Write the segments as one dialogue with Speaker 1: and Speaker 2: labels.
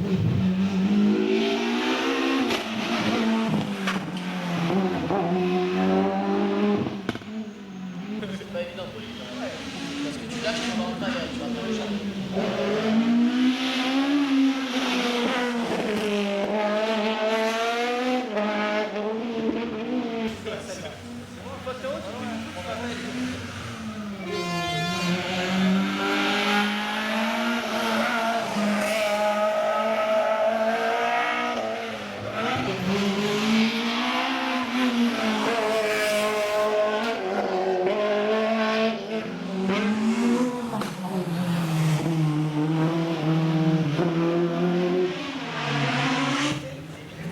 Speaker 1: C'est pas évident pour les gens. Parce que tu lâches pendant le taille, tu vas faire le chat.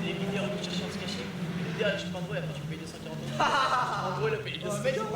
Speaker 1: Les vidéos de chercher se cacher. Les vidéos, je prends et après tu payes 240 €. En gros, il a payé 240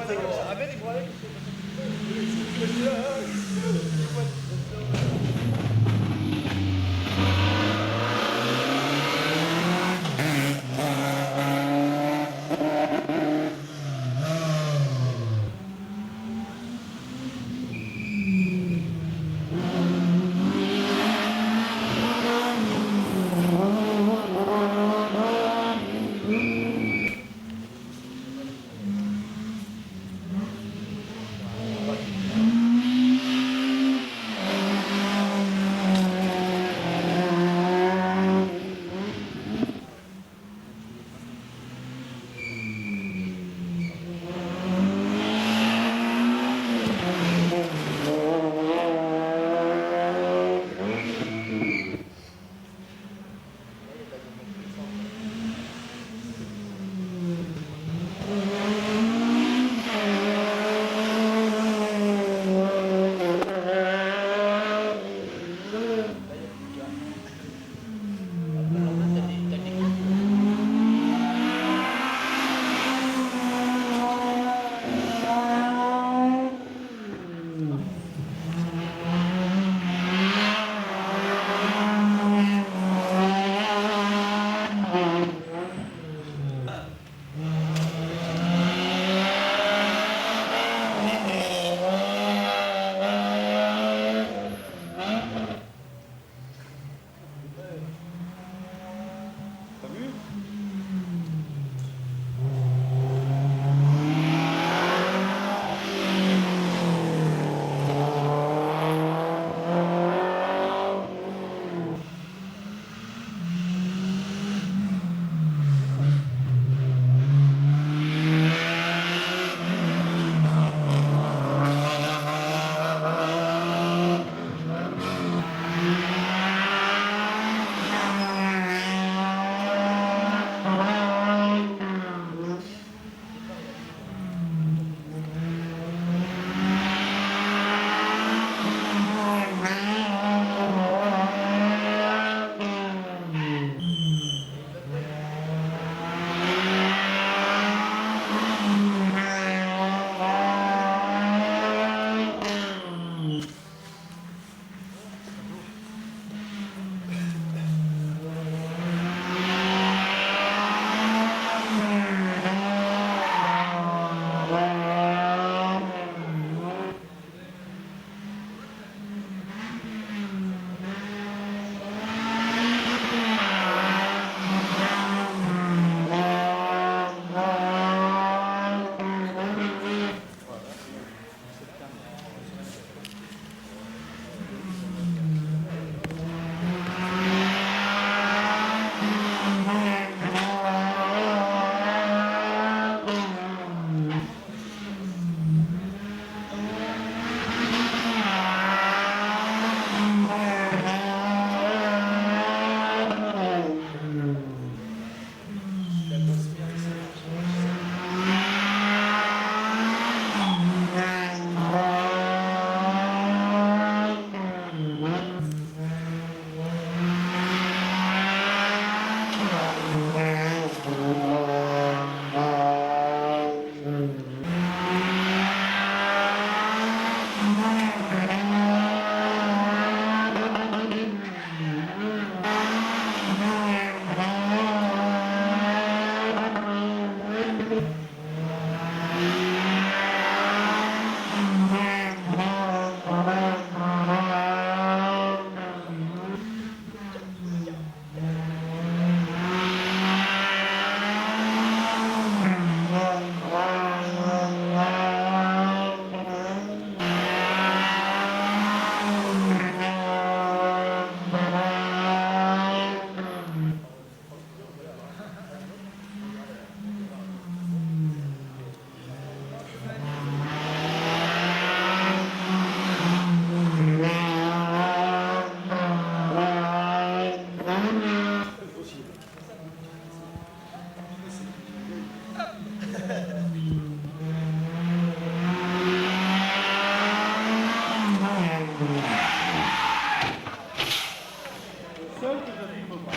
Speaker 2: seul que je ne peux pas.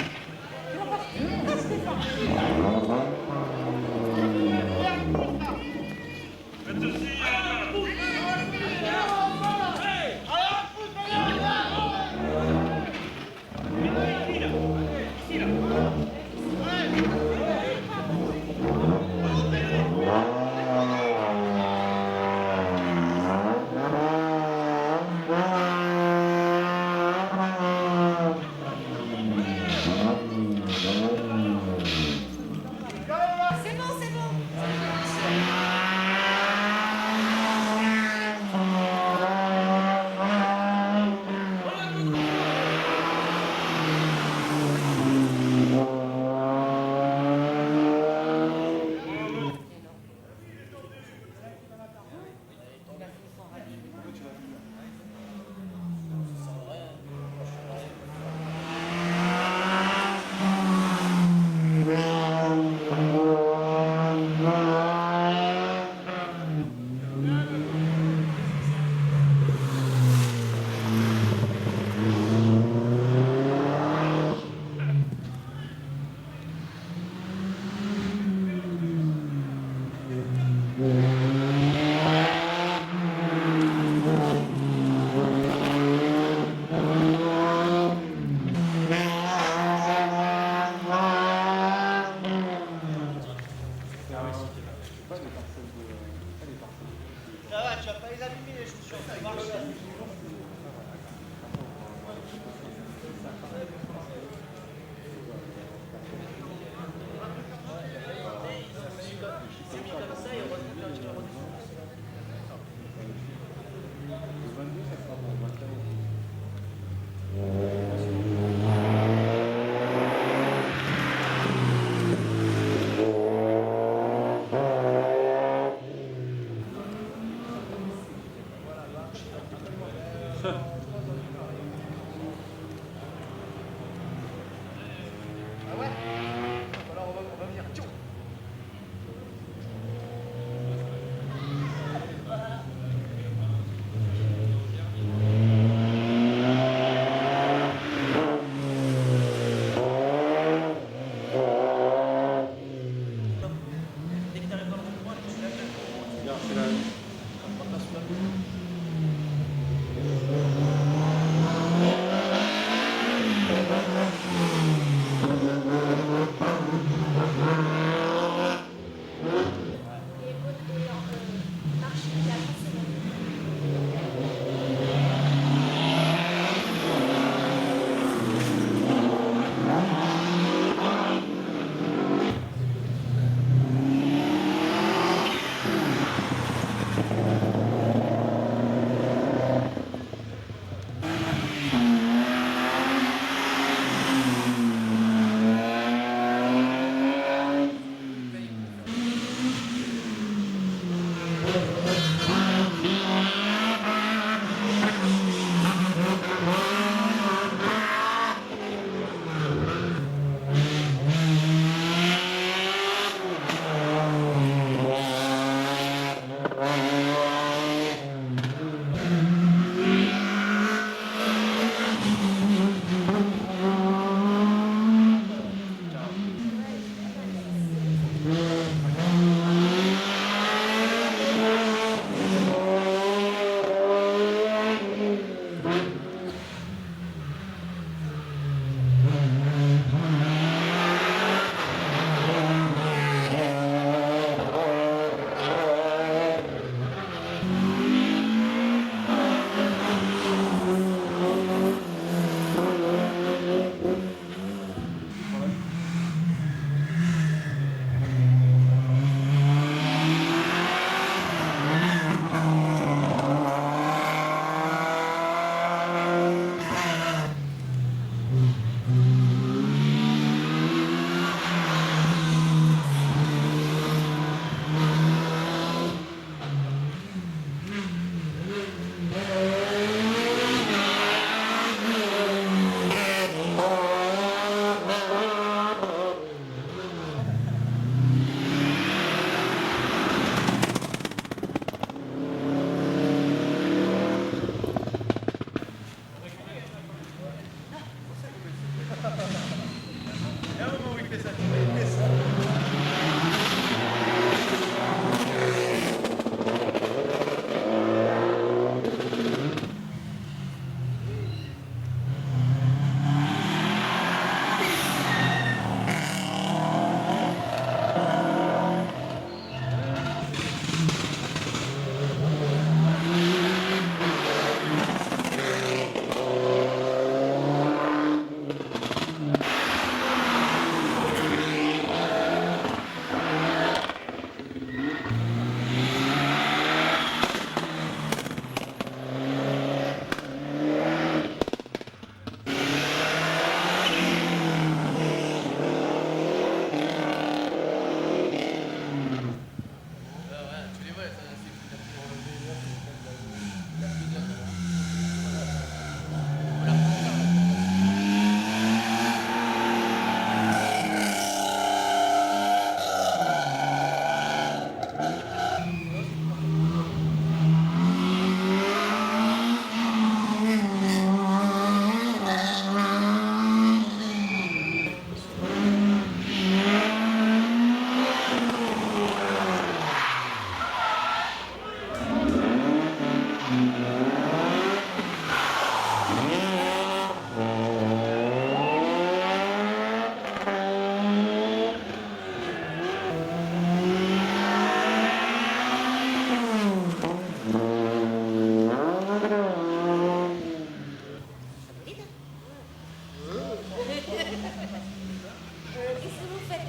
Speaker 1: Ça va, tu vas pas les abîmer les chaussures, ça marche. C'est mis comme ça et heureusement que tu l'as redescendu. Ah ouais? Alors on va venir. Tchou. Dès que t'arrives dans le rond-point, tu lèves le
Speaker 2: Regarde, c'est la...
Speaker 1: on va pas sous la boue. Et à un moment où il fait ça, tu vois, il fait ça. Tu les vois, ça,
Speaker 2: Qu'est-ce que vous faites?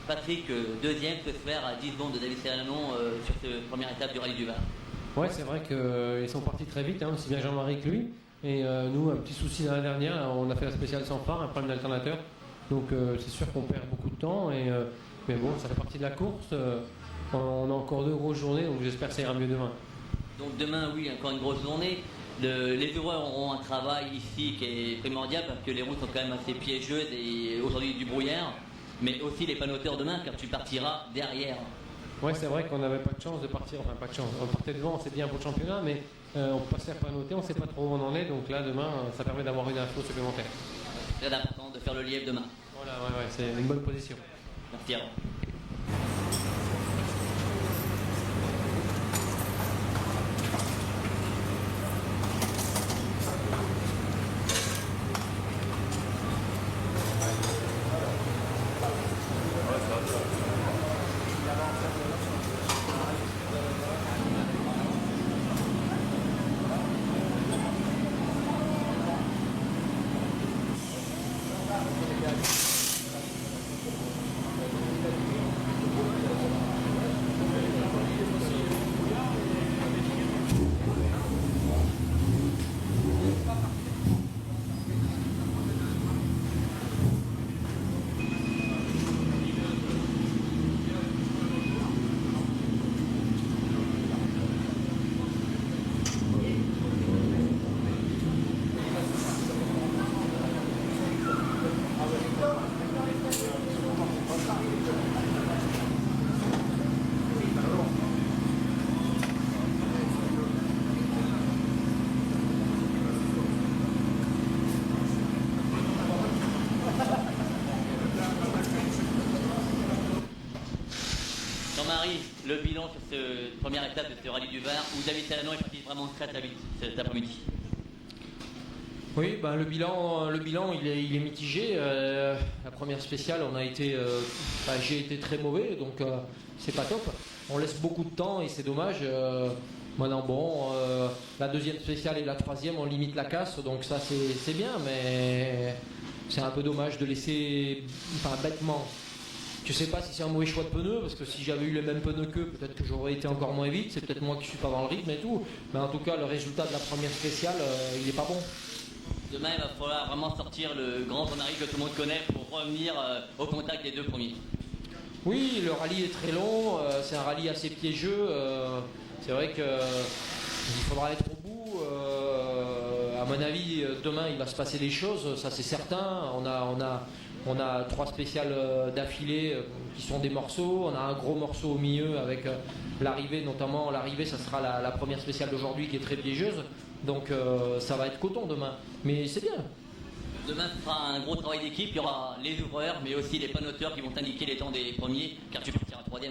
Speaker 3: Patrick, deuxième, peut se faire à 10 secondes de David Serranon sur cette première étape du Rallye du Var.
Speaker 4: Ouais, c'est vrai qu'ils sont partis très vite, hein, aussi bien Jean-Marie que lui. Et nous, un petit souci l'année dernière, on a fait la spéciale sans phare, un problème d'alternateur. Donc c'est sûr qu'on perd beaucoup de temps. Mais bon, ça fait partie de la course. On a encore 2 grosses journées, donc j'espère que ça ira mieux demain.
Speaker 3: Donc demain, oui, encore une grosse journée. Les coureurs auront un travail ici qui est primordial parce que les routes sont quand même assez piégeuses et aujourd'hui du brouillard. Mais aussi les panneaux-moteurs demain car tu partiras derrière.
Speaker 4: Ouais, c'est vrai qu'on n'avait pas de chance de partir, enfin pas de chance, on partait devant, c'est bien pour le championnat, mais on peut pas se faire panoter, on ne sait pas trop où on en est, donc là demain ça permet d'avoir une info supplémentaire.
Speaker 3: C'est très important de faire le lièvre demain.
Speaker 4: Voilà, ouais, c'est une bonne position.
Speaker 3: Merci Aaron. Jean-Marie, le bilan sur cette première étape de ce rallye du Var, où David Talanon est parti vraiment très très vite cet après-midi.
Speaker 4: Oui, ben le bilan il est mitigé. La première spéciale, j'ai été très mauvais, donc c'est pas top. On laisse beaucoup de temps et c'est dommage. Maintenant, bon, la deuxième spéciale et la troisième, on limite la casse, donc ça c'est bien, mais c'est un peu dommage de laisser, enfin bêtement. Je sais pas si c'est un mauvais choix de pneus, parce que si j'avais eu les mêmes pneus qu'eux, peut-être que j'aurais été encore moins vite. C'est peut-être moi qui suis pas dans le rythme et tout, mais en tout cas, le résultat de la première spéciale, il est pas bon.
Speaker 3: Demain, il va falloir vraiment sortir le grand Jean-Marie que tout le monde connaît pour revenir au contact des deux premiers.
Speaker 4: Oui, le rallye est très long, c'est un rallye assez piégeux. C'est vrai qu'il faudra être au bout. À mon avis, demain, il va se passer des choses, ça c'est certain. On a 3 spéciales d'affilée qui sont des morceaux. On a un gros morceau au milieu avec l'arrivée, notamment l'arrivée, ça sera la première spéciale d'aujourd'hui qui est très piégeuse. Donc ça va être coton demain. Mais c'est bien.
Speaker 3: Demain, ce sera un gros travail d'équipe. Il y aura les ouvreurs, mais aussi les panneauteurs qui vont indiquer les temps des premiers, car tu partiras 3e.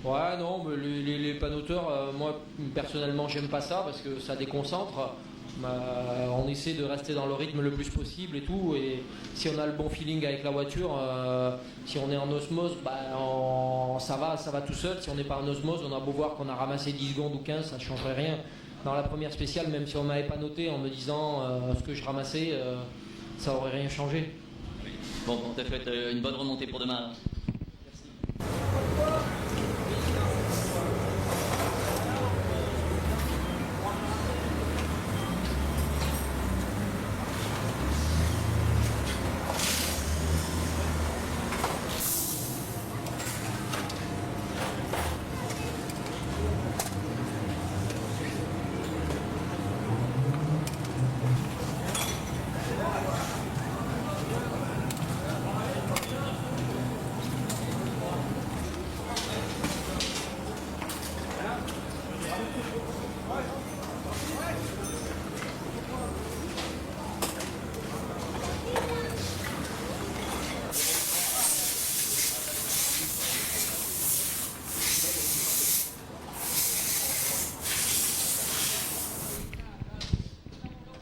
Speaker 4: Ouais, non, mais les panneauteurs, moi personnellement, j'aime pas ça parce que ça déconcentre. On essaie de rester dans le rythme le plus possible et tout. Et si on a le bon feeling avec la voiture, si on est en osmose, ça va tout seul. Si on n'est pas en osmose, on a beau voir qu'on a ramassé 10 secondes ou 15, ça ne changerait rien. Dans la première spéciale, même si on m'avait pas noté en me disant ce que je ramassais, ça aurait rien changé.
Speaker 3: Bon, on te souhaite une bonne remontée pour demain.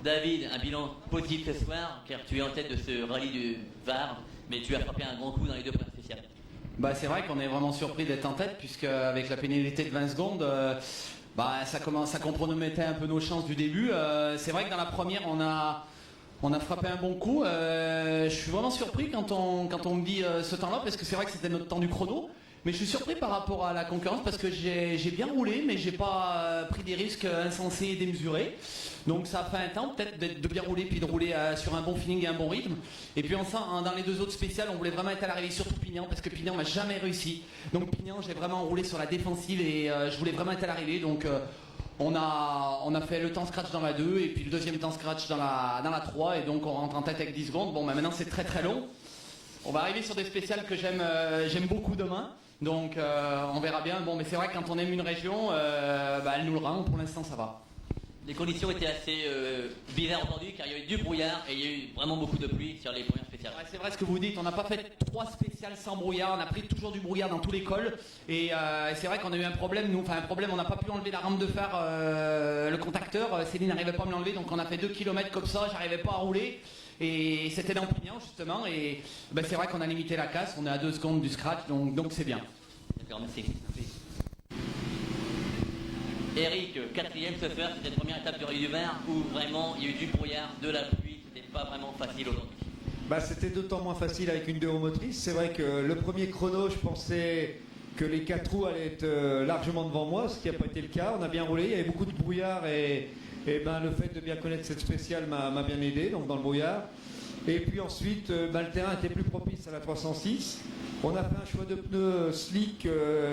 Speaker 3: David, un bilan positif ce soir, car tu es en tête de ce rallye du Var, mais tu as frappé un grand coup dans les deux premières spéciales.
Speaker 5: C'est vrai qu'on est vraiment surpris d'être en tête, puisque avec la pénalité de 20 secondes, ça compromettait un peu nos chances du début. C'est vrai que dans la première, on a frappé un bon coup. Je suis vraiment surpris quand on me dit ce temps-là, parce que c'est vrai que c'était notre temps du chrono. Mais je suis surpris par rapport à la concurrence parce que j'ai bien roulé, mais j'ai pas pris des risques insensés et démesurés. Donc ça a fait un temps peut-être de bien rouler, puis de rouler sur un bon feeling et un bon rythme. Et puis enfin, dans les deux autres spéciales, on voulait vraiment être à l'arrivée, surtout Pignan, parce que Pignan m'a jamais réussi. Donc Pignan, j'ai vraiment roulé sur la défensive et je voulais vraiment être à l'arrivée. Donc on a fait le temps scratch dans la 2 et puis le deuxième temps scratch dans la 3 et donc on rentre en tête avec 10 secondes. Bon, maintenant c'est très très long. On va arriver sur des spéciales que j'aime beaucoup demain. Donc on verra bien. Bon, mais c'est vrai que quand on aime une région, elle nous le rend. Pour l'instant, ça va.
Speaker 3: Les conditions étaient assez bizarres aujourd'hui car il y a eu du brouillard et il y a eu vraiment beaucoup de pluie sur les premières spéciales.
Speaker 5: Ouais, c'est vrai ce que vous dites, on n'a pas fait 3 spéciales sans brouillard, on a pris toujours du brouillard dans tous les cols et c'est vrai qu'on a eu un problème, on n'a pas pu enlever la rampe de fer, le contacteur, Céline n'arrivait pas à me l'enlever donc on a fait 2 km comme ça, j'arrivais pas à rouler. Et c'était dans Pignan justement et c'est vrai qu'on a limité la casse, on est à 2 secondes du scratch donc c'est bien.
Speaker 3: D'accord, merci. Eric, 4e ce soir, c'était la première étape du rallye du Var où vraiment il y a eu du brouillard, de la pluie, c'était pas vraiment facile aujourd'hui.
Speaker 6: C'était d'autant moins facile avec une déromotrice. C'est vrai que le premier chrono, je pensais que les 4 roues allaient être largement devant moi, ce qui n'a pas été le cas. On a bien roulé, il y avait beaucoup de brouillard et le fait de bien connaître cette spéciale m'a bien aidé donc dans le brouillard. Et puis ensuite, le terrain était plus propice à la 306. On a fait un choix de pneus slick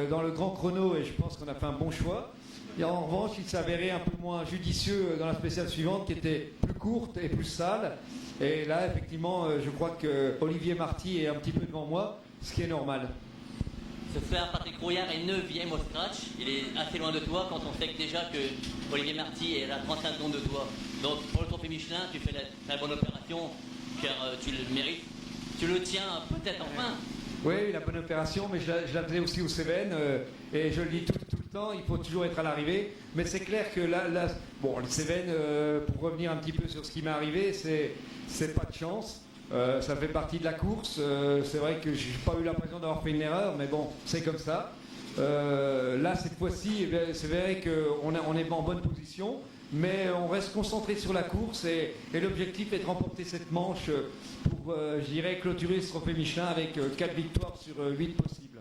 Speaker 6: dans le grand chrono et je pense qu'on a fait un bon choix. Et en revanche, il s'avérait un peu moins judicieux dans la spéciale suivante qui était plus courte et plus sale. Et là, effectivement, je crois que Olivier Marty est un petit peu devant moi, ce qui est normal.
Speaker 3: Ce soir, Patrick Rouillard est 9e au scratch. Il est assez loin de toi quand on sait que déjà que Olivier Marty est à 35 secondes de toi. Donc pour le trophée Michelin, tu fais la bonne opération car tu le mérites. Tu le tiens peut-être enfin.
Speaker 6: Oui, la bonne opération, mais je la faisais aussi aux Cévennes, et je le dis tout le temps, il faut toujours être à l'arrivée. Mais c'est clair que là bon, les Cévennes, pour revenir un petit peu sur ce qui m'est arrivé, c'est pas de chance. Ça fait partie de la course. C'est vrai que j'ai pas eu l'impression d'avoir fait une erreur, mais bon, c'est comme ça. Là, cette fois-ci, c'est vrai qu'on est en bonne position, mais on reste concentré sur la course et l'objectif est de remporter cette manche pour, je dirais, clôturer ce trophée Michelin avec 4 victoires sur 8 possibles.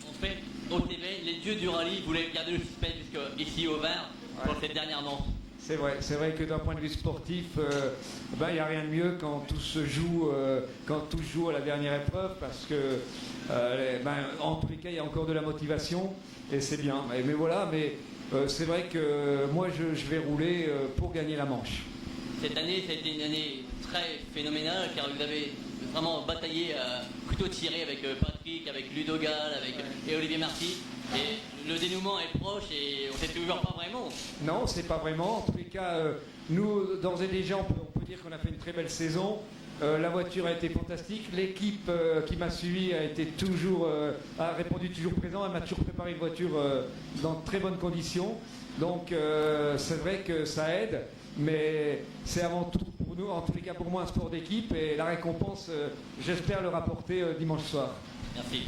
Speaker 3: En fait, au TV, les dieux du rallye voulaient garder le suspense jusqu'ici au vert pour cette dernière manche.
Speaker 6: C'est vrai que d'un point de vue sportif, il n'y a rien de mieux quand tout se joue, à la dernière épreuve, parce que en tous les cas, il y a encore de la motivation et c'est bien. Mais voilà, c'est vrai que moi, je vais rouler pour gagner la manche.
Speaker 3: Cette année, ça a été une année très phénoménale car vous avez vraiment bataillé couteau tiré avec Patrick, avec Ludogal, et Olivier Marty. Et le dénouement est proche et on ne sait toujours pas vraiment.
Speaker 6: Non, c'est pas vraiment. En tous les cas, nous, d'ores et déjà, on peut dire qu'on a fait une très belle saison. La voiture a été fantastique. L'équipe qui m'a suivi a répondu toujours présent. Elle m'a toujours préparé une voiture dans de très bonnes conditions. Donc c'est vrai que ça aide, mais c'est avant tout pour nous, en tous les cas pour moi, un sport d'équipe. Et la récompense, j'espère le rapporter dimanche soir.
Speaker 3: Merci.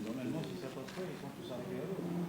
Speaker 7: Normalement, si ça passe pas, ils sont tous arrivés à l'eau.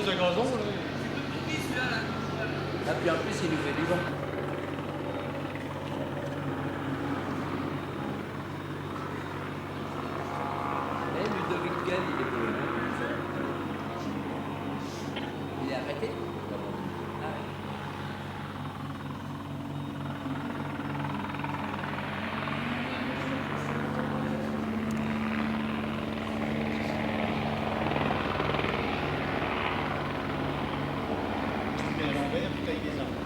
Speaker 7: de gazon, là.
Speaker 1: Ah, puis en plus, il nous fait du vent. Eh, Ludovic Gunn, il est pour le même. Il est arrêté? Ah ouais.
Speaker 7: Mais à l'envers, puis avec des arbres.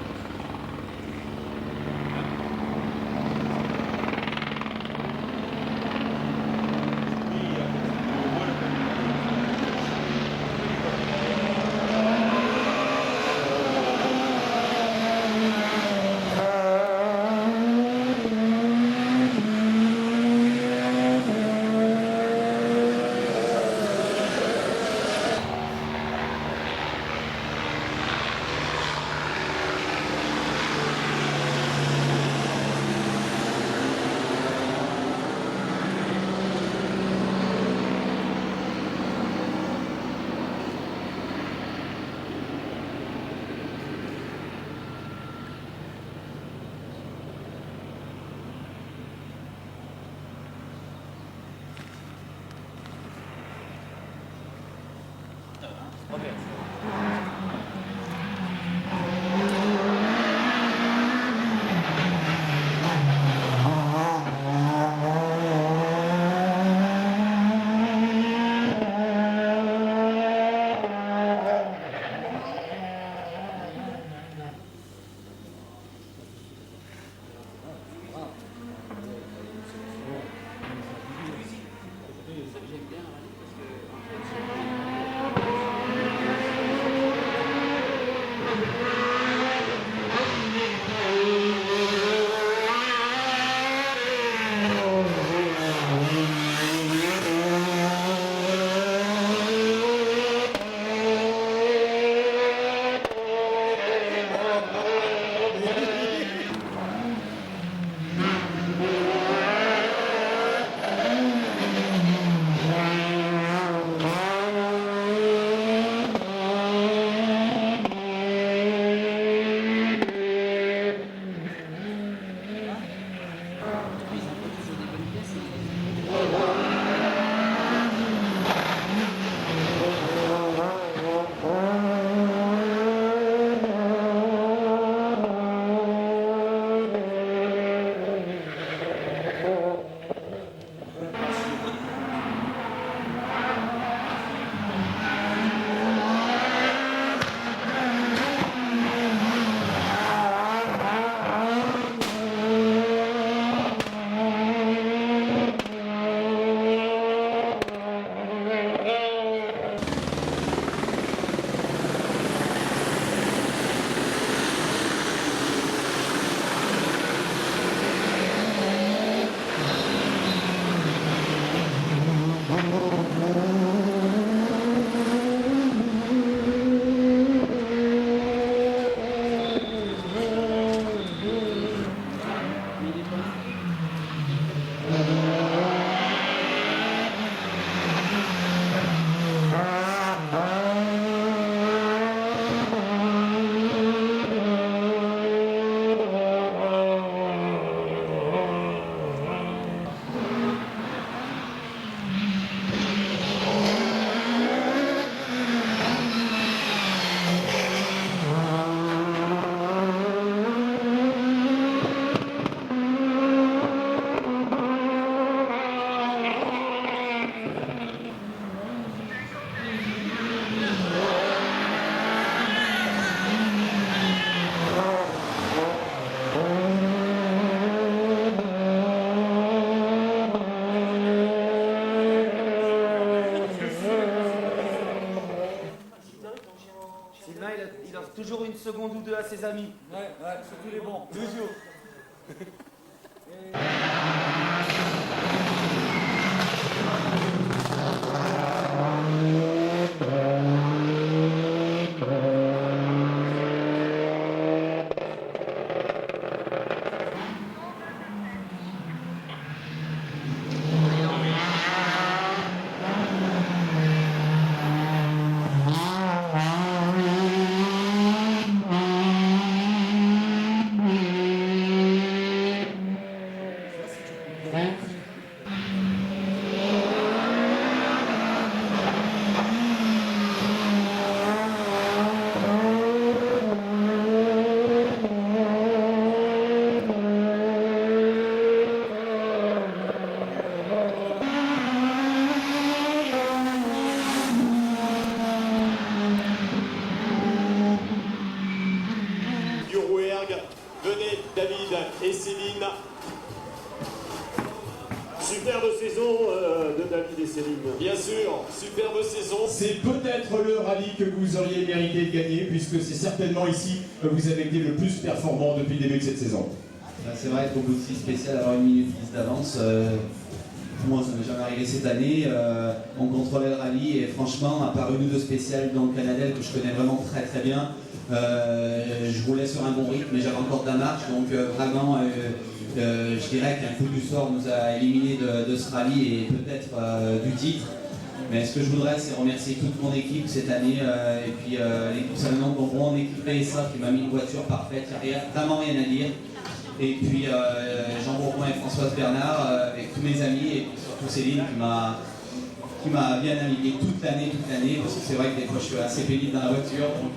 Speaker 8: il offre toujours une seconde ou deux à ses amis.
Speaker 7: Ouais, surtout les bons.
Speaker 8: Toujours.
Speaker 9: Ah superbe saison de David et Céline.
Speaker 10: Bien sûr, superbe saison.
Speaker 9: C'est peut-être le rallye que vous auriez mérité de gagner, puisque c'est certainement ici que vous avez été le plus performant depuis le début de cette saison.
Speaker 11: C'est vrai, être au bout aussi spécial, avoir une minute 10 d'avance. Moi, ça m'est jamais arrivé cette année. On contrôlait le rallye et franchement, à part une ou deux spéciales dans le Canadel que je connais vraiment très très bien, je roulais sur un bon rythme, mais j'avais encore de la marche. Donc vraiment, je dirais qu'un coup du sort nous a éliminés de ce rallye et peut-être du titre. Mais ce que je voudrais, c'est remercier toute mon équipe cette année et puis l'équipe Salomon de Bonbon, en équipe PSA qui m'a mis une voiture parfaite, il n'y a vraiment rien à dire. Et puis Jean Bourbon et Françoise Bernard avec tous mes amis et puis surtout Céline qui m'a bien navigué toute l'année parce que c'est vrai que des fois je suis assez pénible dans la voiture, donc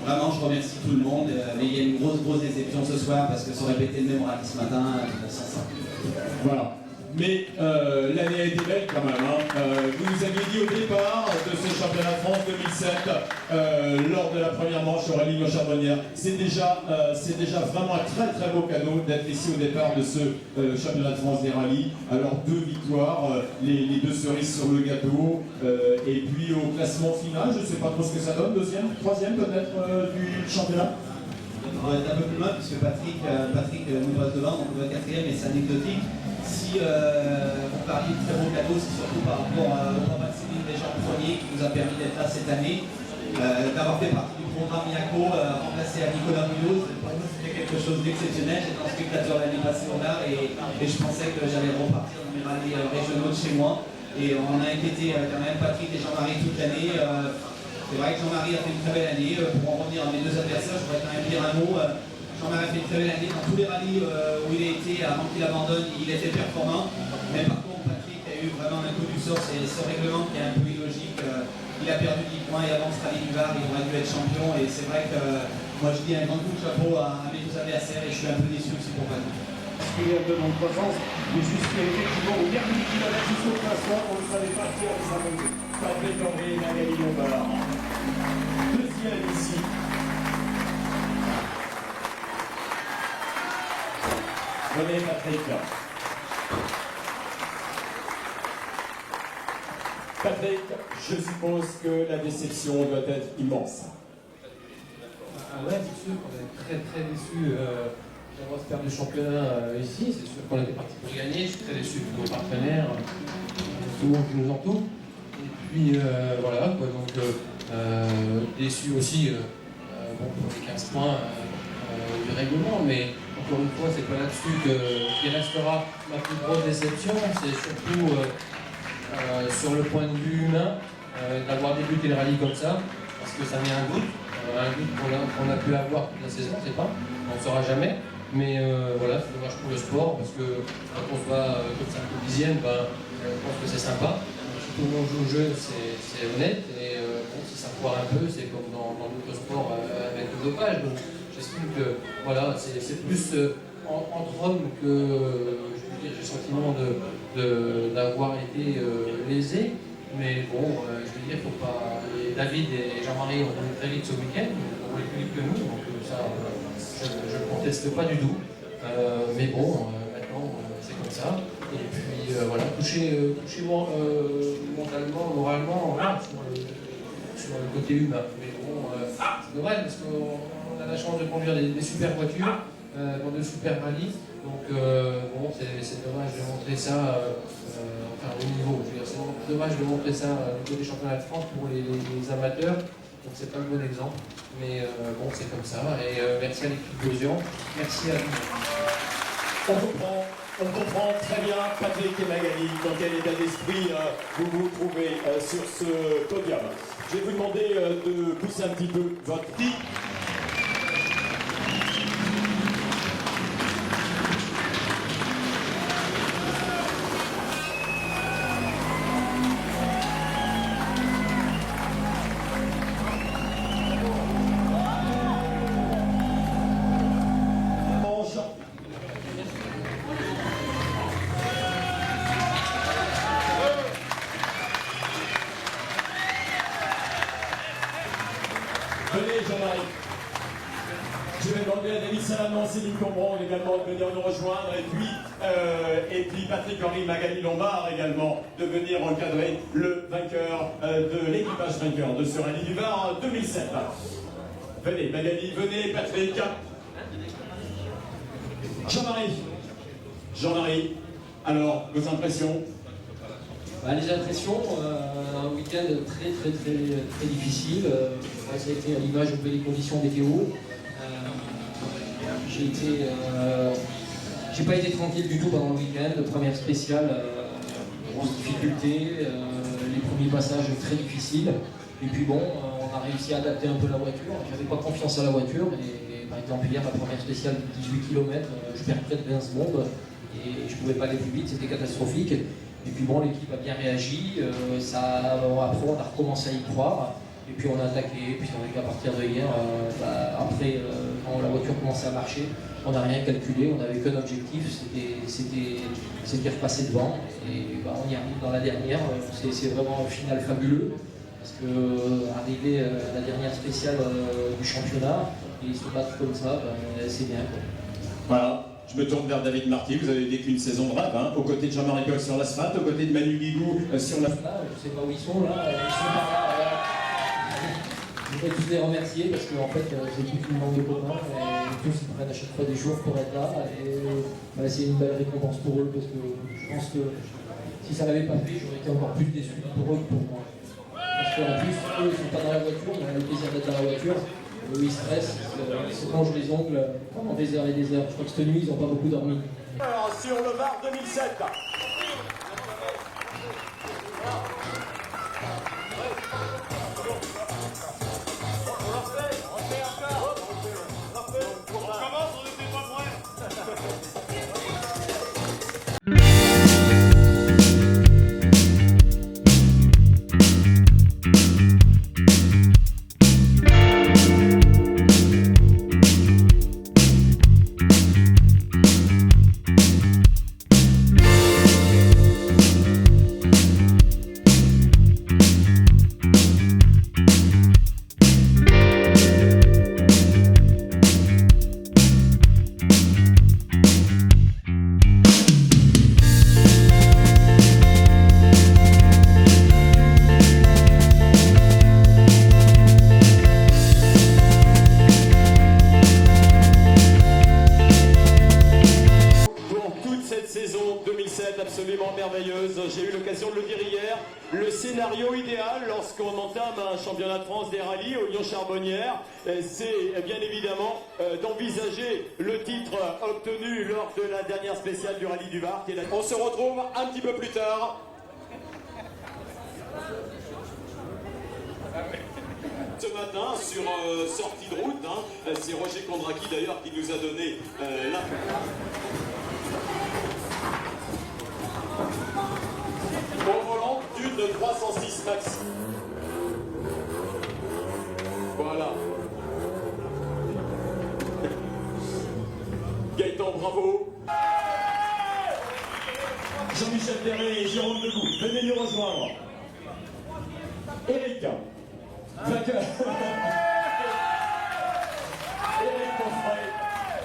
Speaker 11: vraiment je remercie tout le monde, mais il y a une grosse déception ce soir parce que ça aurait été le même rallye ce matin sans ça.
Speaker 9: Voilà. Mais l'année a été belle quand même. Hein. Vous nous aviez dit au départ de ce championnat de France 2007, lors de la première manche au rallye Charbonnière, c'est déjà vraiment un très beau cadeau d'être ici au départ de ce championnat de France des rallyes. Alors 2 victoires, les 2 cerises sur le gâteau, et puis au classement final, je ne sais pas trop ce que ça donne, 2e, 3e peut-être du championnat.
Speaker 11: On va être un peu plus loin puisque Patrick nous passe devant, donc on va 4e et c'est anecdotique. Si on parlait de très beau cadeau, c'est surtout par rapport au travail de Céline déjà en premier qui nous a permis d'être là cette année, d'avoir fait partie du programme Yako, remplacé à Nicolas Munoz. Pour moi, c'était quelque chose d'exceptionnel. J'étais en spectateur l'année passée au Nard et je pensais que j'allais repartir dans mes rallyes régionaux de chez moi. Et on a inquiété quand même Patrick et Jean-Marie toute l'année. C'est vrai que Jean-Marie a fait une très belle année. Pour en revenir à mes 2 adversaires, je voudrais quand même dire un mot. Jean-Marie a fait une très belle année dans tous les rallyes où il a été, avant qu'il abandonne, il était performant. Mais par contre, Patrick a eu vraiment un coup du sort, c'est ce règlement qui est un peu illogique. Il a perdu 10 points et avant ce rallye du Var, il aurait dû être champion. Et c'est vrai que moi je dis un grand coup de chapeau à mes 2 adversaires et je suis un peu déçu aussi pour Patrick.
Speaker 9: Il y a de nombreuses chances, mais jusqu'effectivement au dernier kilomètre jusqu'au classement, on ne savait pas qui allait s'abonner. Patrick Henry et Magali Lombard. 2e ici. Venez Patrick. Patrick, je suppose que la déception doit être immense.
Speaker 4: Ah ouais, c'est sûr qu'on est très déçus d'avoir perdu le championnat ici. C'est sûr qu'on était parti pour gagner. Je suis très déçu de nos partenaires, tout le monde qui nous entoure. Et puis voilà, quoi, donc déçu aussi bon, pour les 15 points du règlement, mais encore une fois, c'est pas là-dessus qu'il restera ma plus grosse déception. C'est surtout sur le point de vue humain, d'avoir débuté le rallye comme ça, parce que ça met un doute qu'on a pu avoir toute la saison, on ne sait pas, on ne saura jamais. Mais voilà, c'est dommage pour le sport, parce que quand on se bat comme ça au 10e, je pense que c'est sympa. Si tout le monde joue au jeu, c'est honnête, et bon, si ça foire un peu, c'est comme dans d'autres sports avec le dopage. Donc j'estime que voilà, c'est plus entre hommes que j'ai le sentiment d'avoir été lésé. Mais bon, je veux dire, faut pas. David et Jean-Marie ont roulé très vite ce week-end, ils ont roulé plus vite que nous, donc ça, je ne conteste pas du tout. Mais bon, maintenant, c'est comme ça. Et puis voilà, toucher mentalement, moralement, voilà, sur le côté humain. Mais bon, c'est dommage parce qu'on a la chance de conduire des super voitures dans de super rallyes. Donc bon, c'est dommage de montrer ça. Enfin, au niveau, je veux dire, c'est dommage de montrer ça au niveau des championnats de France pour les amateurs, donc c'est pas le bon exemple, mais bon, c'est comme ça, et merci à l'équipe Gauzian, merci à vous.
Speaker 9: On comprend très bien, Patrick et Magali, dans quel état d'esprit vous vous trouvez sur ce podium. Je vais vous demander de pousser un petit peu votre petit. Venez Jean-Marie. Je vais demander à David Salamon, Céline Combron également de venir nous rejoindre et puis Et puis Patrick Henry, Magali Lombard également, de venir encadrer le vainqueur de l'équipage vainqueur de ce rallye du Var 2007. Venez Magali, venez Patrick. Jean-Marie, alors, vos impressions?
Speaker 12: Les impressions, un week-end très difficile. Ça a été à l'image un peu des conditions météo. J'ai pas été tranquille du tout pendant le week-end. Première spéciale, grosse difficulté. Les premiers passages très difficiles. Et puis bon, on a réussi à adapter un peu la voiture. J'avais pas confiance à la voiture. Et par exemple, hier, la première spéciale de 18 km, je perds près de 20 secondes. Et je pouvais pas aller plus vite, c'était catastrophique. Et puis bon, l'équipe a bien réagi. Après, on a recommencé à y croire. Et puis on a attaqué, puis c'est vrai qu'à partir de hier, après, quand la voiture commençait à marcher, on n'a rien calculé, on n'avait qu'un objectif, c'était repasser devant. Et on y arrive dans la dernière, c'est vraiment un final fabuleux, parce que arriver à la dernière spéciale du championnat, et se battre comme ça, c'est bien.
Speaker 9: Voilà. Je me tourne vers David Marty, vous avez vécu une saison de rêve, hein, aux côtés de Jean-Marie Coq sur l'asphalte, aux côtés de Manu Guigou sur la...
Speaker 12: Je ne sais pas où ils sont là, ils sont par là. Je voudrais tous les remercier parce qu'en fait c'est toute une bande de copains et tous ils prennent à chaque fois des jours pour être là et c'est une belle récompense pour eux parce que je pense que si ça l'avait pas fait j'aurais été encore plus déçu pour eux que pour moi. Parce qu'en plus eux ils sont pas dans la voiture, on a le plaisir d'être dans la voiture, eux ils stressent, ils se mangent les ongles pendant des heures et des heures. Je crois que cette nuit ils n'ont pas beaucoup dormi.
Speaker 9: Alors, sur le Var 2007. Absolument merveilleuse. J'ai eu l'occasion de le dire hier. Le scénario idéal lorsqu'on entame un championnat de France des rallyes au Lyon-Charbonnières, c'est bien évidemment d'envisager le titre obtenu lors de la dernière spéciale du rallye du Var. On se retrouve un petit peu plus tard. Ce matin, sur sortie de route, hein, c'est Roger Kondraki d'ailleurs qui nous a donné la... Au volant d'une 306 Max. Voilà. Gaëtan, bravo. Jean-Michel Perret et Jérôme Legout, venez nous rejoindre. Eric, vainqueur. Eric Coffret,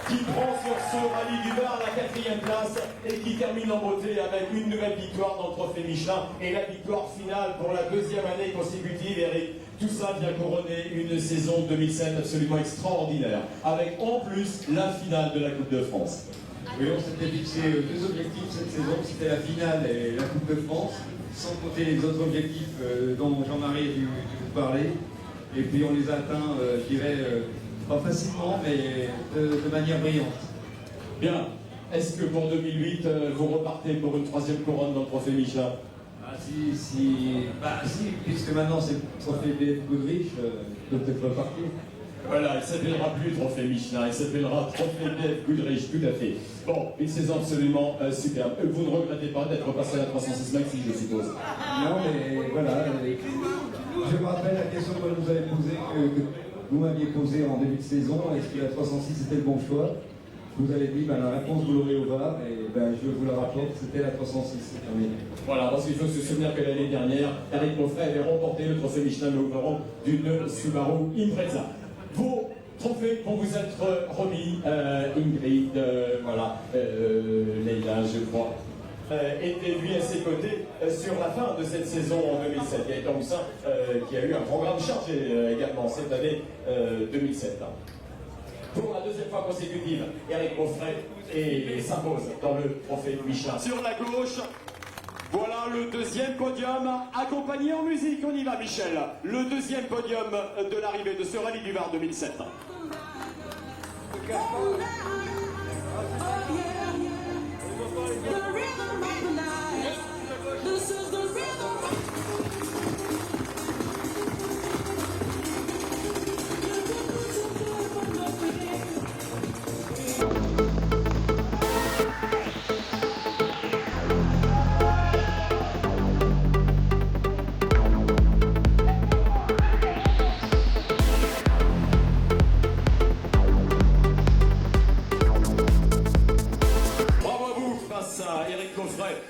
Speaker 9: qui prend sur ce rallye du Var la 4e place et qui termine en beauté avec une nouvelle victoire dans le trophée Michelin et la victoire finale pour la 2e année consécutive. Eric, tout ça vient couronner une saison 2007 absolument extraordinaire, avec en plus la finale de la Coupe de France.
Speaker 6: Oui, on s'était fixé deux objectifs cette saison, c'était la finale et la Coupe de France, sans compter les autres objectifs dont Jean-Marie a dû vous parler. Et puis on les a atteints, je dirais, pas facilement, mais de manière brillante.
Speaker 9: Bien. Est-ce que pour 2008, vous repartez pour une 3e couronne dans le trophée Michelin?
Speaker 6: Ah si, puisque maintenant c'est le trophée BF Goodrich, je peux peut-être repartir.
Speaker 9: Voilà, il s'appellera plus Trophée Michelin, il s'appellera Trophée BF Goodrich, tout à fait. Bon, une saison absolument superbe. Vous ne regrettez pas d'être passé à la 306 Max, je suppose?
Speaker 6: Non, mais voilà. Je me rappelle la question que vous avez posée, que vous m'aviez posée en début de saison, est-ce que la 306 était le bon choix? Vous avez dit, la réponse vous l'aurez au Var, et je vous la rapporte, c'était la 306, c'est terminé.
Speaker 9: Voilà, parce qu'il faut se souvenir que l'année dernière, Eric Coffret avait remporté le trophée Michelin mais au volant d'une Subaru Impreza. Vos trophées vont vous être remis, Ingrid, voilà, Leïla, crois, était lui à ses côtés sur la fin de cette saison en 2007. Gaëtan Houssin qui a eu un programme chargé également cette année 2007. Pour la deuxième fois consécutive, Eric Beaufret s'impose dans le trophée Michelin.
Speaker 10: Sur la gauche, voilà le deuxième podium, accompagné en musique. On y va, Michel. Le deuxième podium de l'arrivée de ce rallye du Var 2007.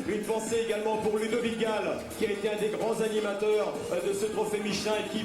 Speaker 10: Une pensée également pour Ludovic Gall, qui a été un des grands animateurs de ce trophée Michelin et qui